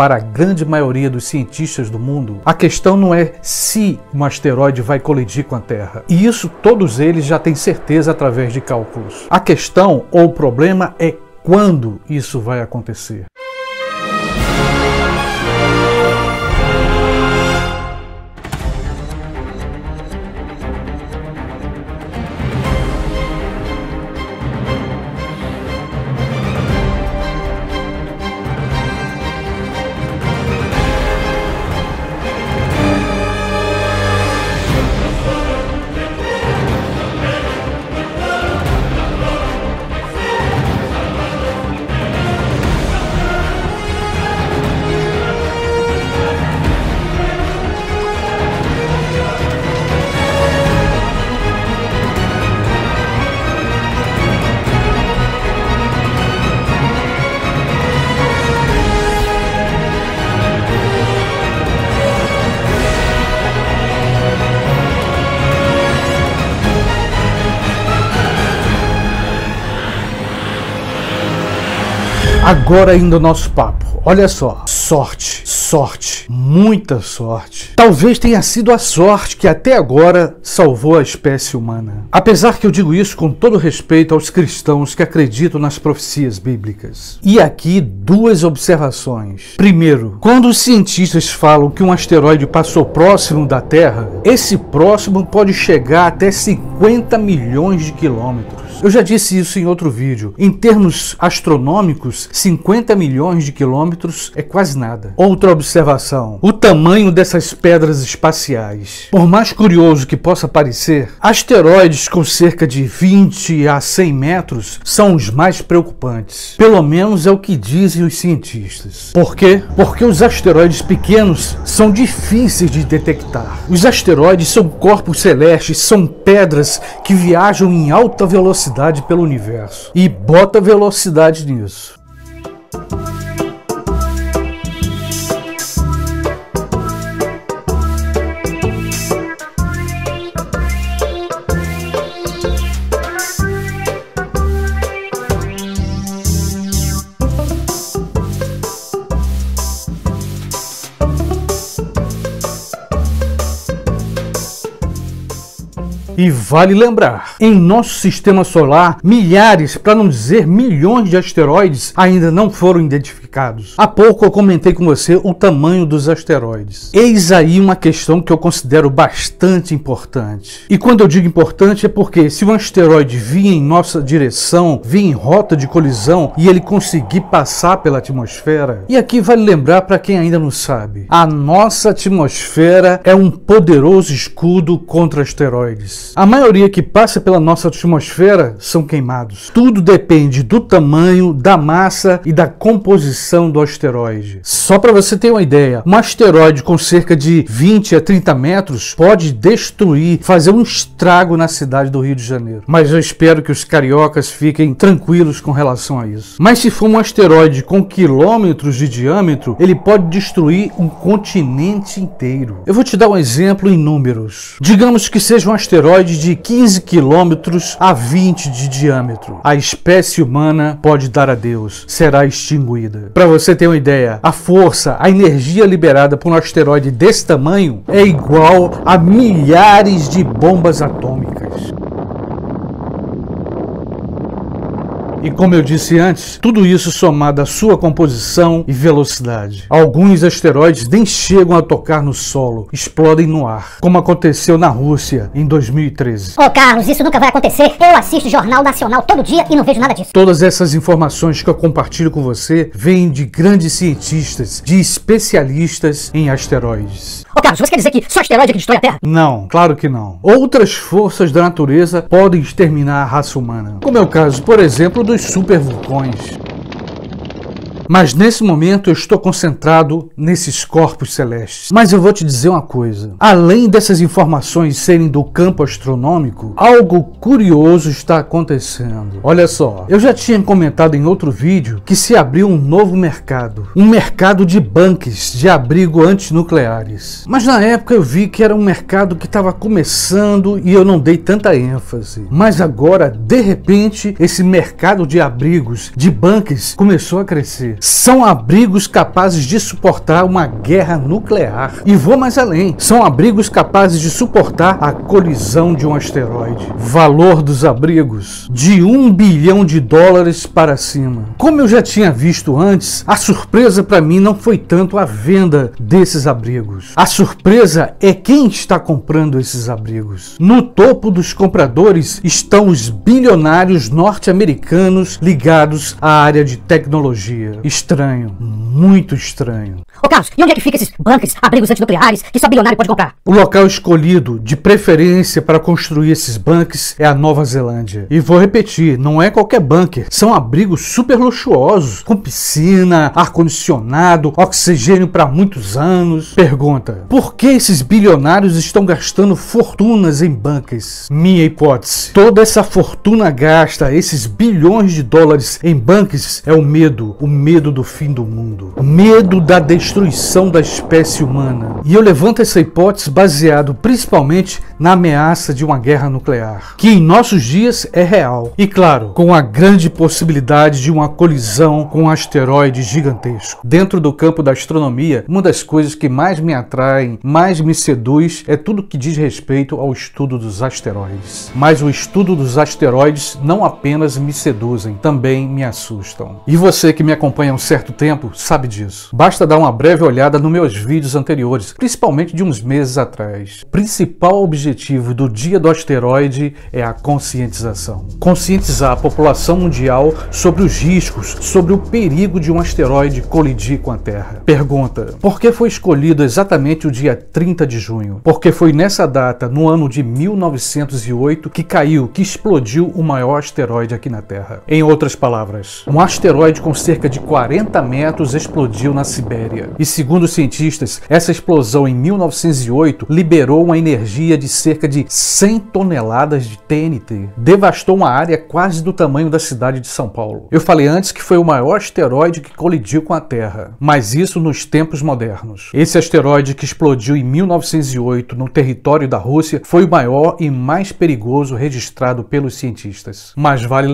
para a grande maioria dos cientistas do mundo, a questão não é se um asteroide vai colidir com a Terra. E isso todos eles já têm certeza através de cálculos. A questão ou o problema é quando isso vai acontecer. Agora indo ao nosso papo, olha só, sorte, muita sorte. Talvez tenha sido a sorte que até agora salvou a espécie humana. Apesar que eu digo isso com todo respeito aos cristãos que acreditam nas profecias bíblicas. E aqui duas observações. Primeiro, quando os cientistas falam que um asteroide passou próximo da Terra, esse próximo pode chegar até 50 milhões de quilômetros. Eu já disse isso em outro vídeo. Em termos astronômicos, 50 milhões de quilômetros é quase nada. Outra observação: o tamanho dessas pedras espaciais. Por mais curioso que possa parecer, asteroides com cerca de 20 a 100 metros são os mais preocupantes. Pelo menos é o que dizem os cientistas. Por quê? Porque os asteroides pequenos são difíceis de detectar. Os asteroides são corpos celestes, são pedras que viajam em alta velocidade pelo universo. E bota velocidade nisso. E vale lembrar, em nosso sistema solar, milhares, para não dizer milhões de asteroides ainda não foram identificados. Há pouco eu comentei com você o tamanho dos asteroides. Eis aí uma questão que eu considero bastante importante. E quando eu digo importante é porque se um asteroide vir em nossa direção, vir em rota de colisão e ele conseguir passar pela atmosfera, e aqui vale lembrar para quem ainda não sabe, a nossa atmosfera é um poderoso escudo contra asteroides. A maioria que passa pela nossa atmosfera são queimados. Tudo depende do tamanho, da massa e da composição do asteroide. Só para você ter uma ideia, um asteroide com cerca de 20 a 30 metros pode destruir, fazer um estrago na cidade do Rio de Janeiro. Mas eu espero que os cariocas fiquem tranquilos com relação a isso. Mas se for um asteroide com quilômetros de diâmetro, ele pode destruir um continente inteiro. Eu vou te dar um exemplo em números. Digamos que seja um asteroide de 15 quilômetros a 20 de diâmetro. A espécie humana pode dar adeus, será extinguida. Para você ter uma ideia, a força, a energia liberada por um asteroide desse tamanho é igual a milhares de bombas atômicas. E como eu disse antes, tudo isso somado à sua composição e velocidade. Alguns asteroides nem chegam a tocar no solo, explodem no ar, como aconteceu na Rússia em 2013. Ô Carlos, isso nunca vai acontecer. Eu assisto Jornal Nacional todo dia e não vejo nada disso. Todas essas informações que eu compartilho com você vêm de grandes cientistas, de especialistas em asteroides. Ô Carlos, você quer dizer que só asteroide que destrói a Terra? Não, claro que não. Outras forças da natureza podem exterminar a raça humana, como é o caso, por exemplo, dos supervulcões. Mas nesse momento eu estou concentrado nesses corpos celestes. Mas eu vou te dizer uma coisa. Além dessas informações serem do campo astronômico, algo curioso está acontecendo. Olha só, eu já tinha comentado em outro vídeo que se abriu um novo mercado. Um mercado de bunkers, de abrigo antinucleares. Mas na época eu vi que era um mercado que estava começando e eu não dei tanta ênfase. Mas agora, de repente, esse mercado de abrigos, de bunkers, começou a crescer. são abrigos capazes de suportar uma guerra nuclear. E vou mais além, são abrigos capazes de suportar a colisão de um asteroide. Valor dos abrigos, de $1 bilhão para cima. Como eu já tinha visto antes, a surpresa para mim não foi tanto a venda desses abrigos. A surpresa é quem está comprando esses abrigos. No topo dos compradores estão os bilionários norte-americanos ligados à área de tecnologia. Estranho, muito estranho. Ô Carlos, e onde é que fica esses bunkers, abrigos antinucleares que só bilionário pode comprar? O local escolhido, de preferência para construir esses bunkers, é a Nova Zelândia. E vou repetir, não é qualquer bunker, são abrigos super luxuosos, com piscina, ar-condicionado, oxigênio para muitos anos. Pergunta, por que esses bilionários estão gastando fortunas em bunkers? Minha hipótese, toda essa fortuna gasta, esses bilhões de dólares em bunkers, é o medo do fim do mundo, o medo da destruição da espécie humana. E eu levanto essa hipótese baseado principalmente na ameaça de uma guerra nuclear, que em nossos dias é real. E claro, com a grande possibilidade de uma colisão com um asteroide gigantesco. Dentro do campo da astronomia, uma das coisas que mais me atraem, mais me seduz, é tudo que diz respeito ao estudo dos asteroides. Mas o estudo dos asteroides não apenas me seduzem, também me assustam. E você que me acompanha há um certo tempo sabe disso. Basta dar uma breve olhada nos meus vídeos anteriores, principalmente de uns meses atrás. O principal objetivo do Dia do Asteroide é a conscientização. Conscientizar a população mundial sobre os riscos, sobre o perigo de um asteroide colidir com a Terra. Pergunta, por que foi escolhido exatamente o dia 30 de junho? Porque foi nessa data, no ano de 1908, que explodiu o maior asteroide aqui na Terra. Em outras palavras, um asteroide com cerca de 40 metros explodiu na Sibéria. E segundo os cientistas, essa explosão em 1908 liberou uma energia de cerca de 100 toneladas de TNT. Devastou uma área quase do tamanho da cidade de São Paulo. Eu falei antes que foi o maior asteroide que colidiu com a Terra, mas isso nos tempos modernos. Esse asteroide que explodiu em 1908 no território da Rússia foi o maior e mais perigoso registrado pelos cientistas. Mas vale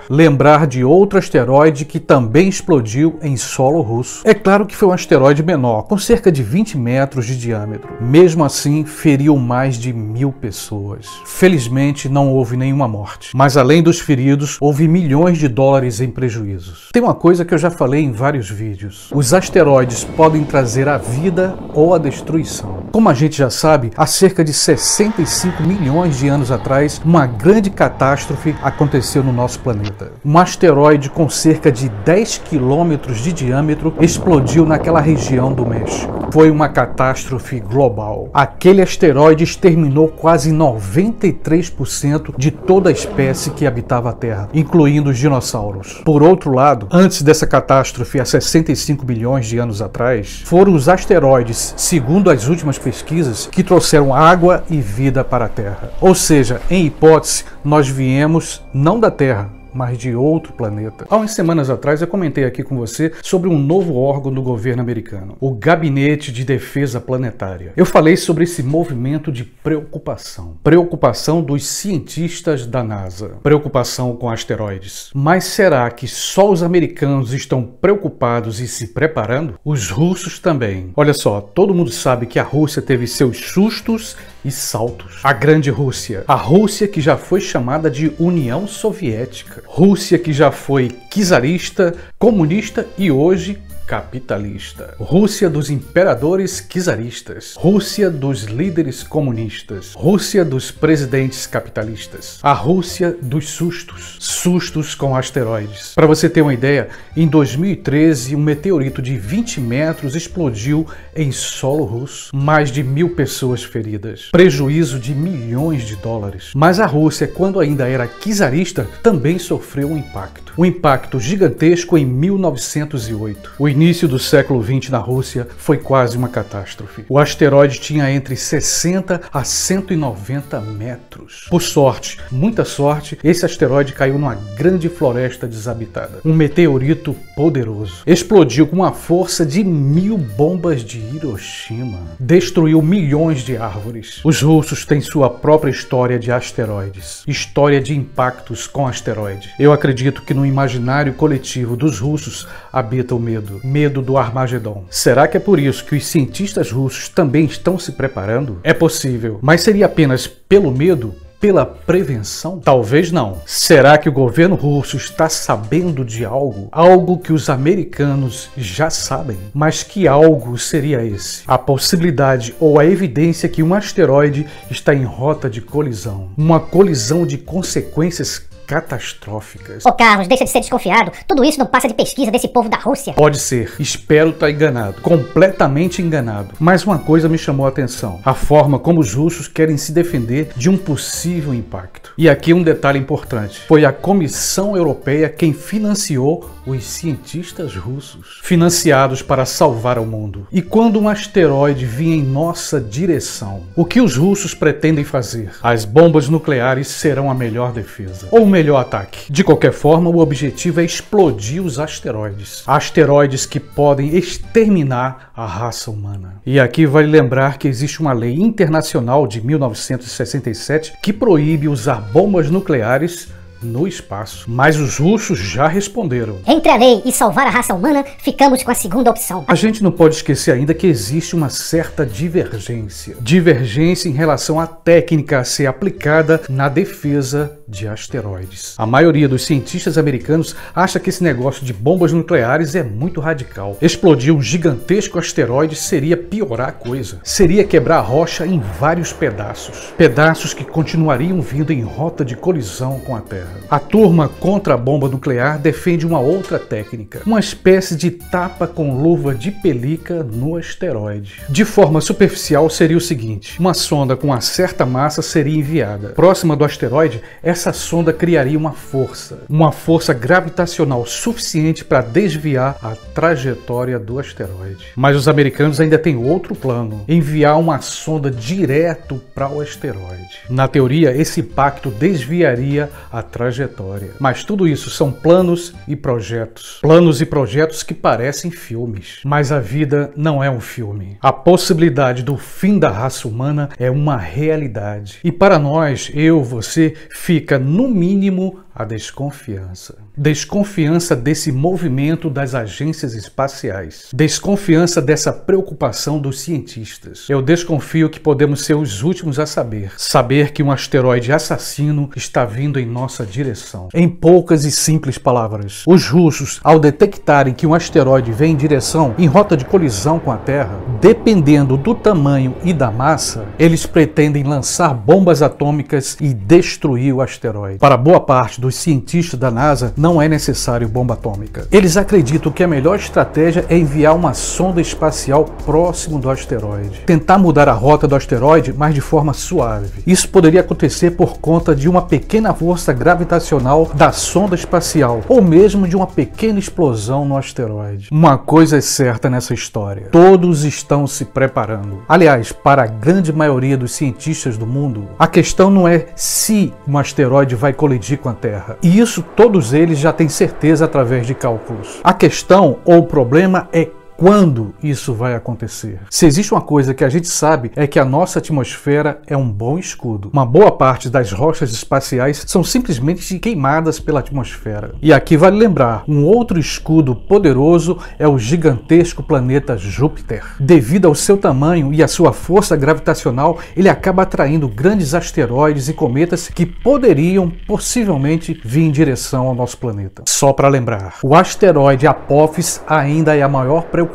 lembrar de outro asteroide que também explodiu em solo russo. É claro que foi um asteroide menor, com cerca de 20 metros de diâmetro. Mesmo assim, feriu mais de 1000 pessoas. Felizmente, não houve nenhuma morte. Mas além dos feridos, houve milhões de dólares em prejuízos. Tem uma coisa que eu já falei em vários vídeos. Os asteroides podem trazer a vida ou a destruição. Como a gente já sabe, há cerca de 65 milhões de anos atrás, uma grande catástrofe aconteceu no nosso planeta. Um asteroide com cerca de 10 quilômetros de diâmetro explodiu naquela região do México. Foi uma catástrofe global. Aquele asteroide exterminou quase 93% de toda a espécie que habitava a Terra, incluindo os dinossauros. Por outro lado, antes dessa catástrofe, há 65 bilhões de anos atrás, foram os asteroides, segundo as últimas pesquisas, que trouxeram água e vida para a Terra. Ou seja, em hipótese, nós viemos não da Terra, mas de outro planeta. Há umas semanas atrás eu comentei aqui com você sobre um novo órgão do governo americano, o Gabinete de Defesa Planetária. Eu falei sobre esse movimento de preocupação dos cientistas da NASA, preocupação com asteroides. Mas será que só os americanos estão preocupados e se preparando? Os russos também. Olha só, todo mundo sabe que a Rússia teve seus sustos e saltos. A grande Rússia. A Rússia que já foi chamada de União Soviética. Rússia que já foi czarista, comunista e hoje capitalista. Rússia dos imperadores czaristas. Rússia dos líderes comunistas. Rússia dos presidentes capitalistas. A Rússia dos sustos. Sustos com asteroides. Para você ter uma ideia, em 2013 um meteorito de 20 metros explodiu em solo russo. Mais de 1000 pessoas feridas. Prejuízo de milhões de dólares. Mas a Rússia, quando ainda era czarista, também sofreu um impacto. Um impacto gigantesco em 1908. O início do século XX na Rússia foi quase uma catástrofe. O asteroide tinha entre 60 a 190 metros. Por sorte, muita sorte, esse asteroide caiu numa grande floresta desabitada. Um meteorito poderoso. Explodiu com uma força de 1000 bombas de Hiroshima. Destruiu milhões de árvores. Os russos têm sua própria história de asteroides. História de impactos com asteroide. Eu acredito que no imaginário coletivo dos russos habita o medo. Medo do Armagedon. Será que é por isso que os cientistas russos também estão se preparando? É possível, mas seria apenas pelo medo? Pela prevenção? Talvez não. Será que o governo russo está sabendo de algo? Algo que os americanos já sabem. Mas que algo seria esse? A possibilidade ou a evidência que um asteroide está em rota de colisão. Uma colisão de consequências catastróficas. Ô Carlos, deixa de ser desconfiado. Tudo isso não passa de pesquisa desse povo da Rússia. Pode ser. Espero estar enganado. Completamente enganado. Mas uma coisa me chamou a atenção. A forma como os russos querem se defender de um possível impacto. E aqui um detalhe importante. Foi a Comissão Europeia quem financiou os cientistas russos. Financiados para salvar o mundo. E quando um asteroide vinha em nossa direção, o que os russos pretendem fazer? As bombas nucleares serão a melhor defesa. Ou melhor ataque. De qualquer forma, o objetivo é explodir os asteroides. Asteroides que podem exterminar a raça humana. E aqui vale lembrar que existe uma lei internacional de 1967 que proíbe usar bombas nucleares no espaço. Mas os russos já responderam. Entre a lei e salvar a raça humana, ficamos com a segunda opção. A gente não pode esquecer ainda que existe uma certa divergência. Divergência em relação à técnica a ser aplicada na defesa de asteroides. A maioria dos cientistas americanos acha que esse negócio de bombas nucleares é muito radical. Explodir um gigantesco asteroide seria piorar a coisa. Seria quebrar a rocha em vários pedaços. Pedaços que continuariam vindo em rota de colisão com a Terra. A turma contra a bomba nuclear defende uma outra técnica, uma espécie de tapa com luva de pelica no asteroide. De forma superficial seria o seguinte: uma sonda com uma certa massa seria enviada. Próxima do asteroide, essa sonda criaria uma força gravitacional suficiente para desviar a trajetória do asteroide. Mas os americanos ainda têm outro plano: enviar uma sonda direto para o asteroide. Na teoria, esse impacto desviaria a trajetória. Mas tudo isso são planos e projetos. Planos e projetos que parecem filmes. Mas a vida não é um filme. A possibilidade do fim da raça humana é uma realidade. E para nós, você, fica no mínimo a desconfiança. Desconfiança desse movimento das agências espaciais. Desconfiança dessa preocupação dos cientistas. Eu desconfio que podemos ser os últimos a saber. Saber que um asteroide assassino está vindo em nossa direção. Em poucas e simples palavras, os russos, ao detectarem que um asteroide vem em direção, em rota de colisão com a Terra, dependendo do tamanho e da massa, eles pretendem lançar bombas atômicas e destruir o asteroide. Para boa parte dos cientistas da NASA, não é necessário bomba atômica. Eles acreditam que a melhor estratégia é enviar uma sonda espacial próximo do asteroide. Tentar mudar a rota do asteroide, mas de forma suave. Isso poderia acontecer por conta de uma pequena força gravitacional da sonda espacial, ou mesmo de uma pequena explosão no asteroide. Uma coisa é certa nessa história: todos estão se preparando. Aliás, para a grande maioria dos cientistas do mundo, a questão não é se um asteroide vai colidir com a Terra. E isso todos eles já têm certeza através de cálculos. A questão ou o problema é quando isso vai acontecer. Se existe uma coisa que a gente sabe, é que a nossa atmosfera é um bom escudo. Uma boa parte das rochas espaciais são simplesmente queimadas pela atmosfera. E aqui vale lembrar, um outro escudo poderoso é o gigantesco planeta Júpiter. Devido ao seu tamanho e à sua força gravitacional, ele acaba atraindo grandes asteroides e cometas que poderiam, possivelmente, vir em direção ao nosso planeta. Só para lembrar, o asteroide Apophis ainda é a maior preocupação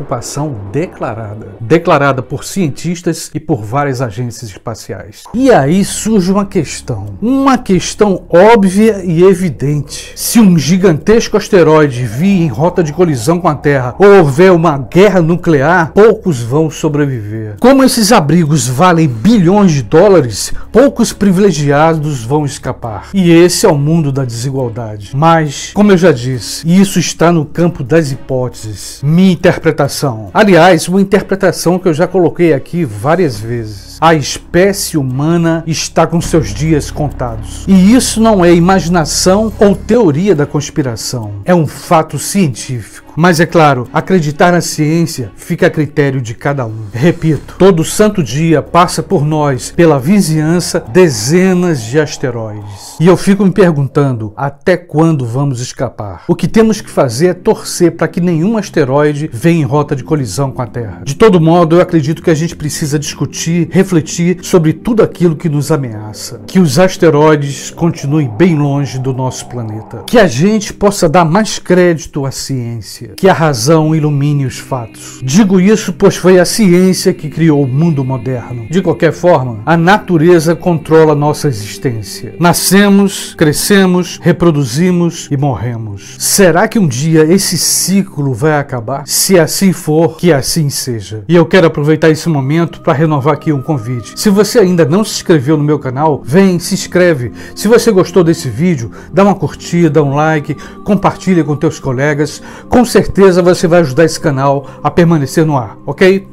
declarada por cientistas e por várias agências espaciais. E aí surge uma questão óbvia e evidente: se um gigantesco asteroide vir em rota de colisão com a Terra ou houver uma guerra nuclear, poucos vão sobreviver. Como esses abrigos valem bilhões de dólares, poucos privilegiados vão escapar. E esse é o mundo da desigualdade. Mas, como eu já disse, isso está no campo das hipóteses. Minha interpretação. Aliás, uma interpretação que eu já coloquei aqui várias vezes. A espécie humana está com seus dias contados. E isso não é imaginação ou teoria da conspiração. É um fato científico. Mas é claro, acreditar na ciência fica a critério de cada um. Repito, todo santo dia passa por nós, pela vizinhança, dezenas de asteroides. E eu fico me perguntando, até quando vamos escapar? O que temos que fazer é torcer para que nenhum asteroide venha em rota de colisão com a Terra. De todo modo, eu acredito que a gente precisa discutir, refletir sobre tudo aquilo que nos ameaça. Que os asteroides continuem bem longe do nosso planeta. Que a gente possa dar mais crédito à ciência. Que a razão ilumine os fatos. Digo isso pois foi a ciência que criou o mundo moderno. De qualquer forma, a natureza controla nossa existência. Nascemos, crescemos, reproduzimos e morremos. Será que um dia esse ciclo vai acabar? Se assim for, que assim seja. E eu quero aproveitar esse momento para renovar aqui um convite. Se você ainda não se inscreveu no meu canal, vem, se inscreve. Se você gostou desse vídeo, dá uma curtida, um like, compartilha com teus colegas. Com certeza você vai ajudar esse canal a permanecer no ar, ok?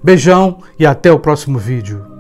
Beijão e até o próximo vídeo.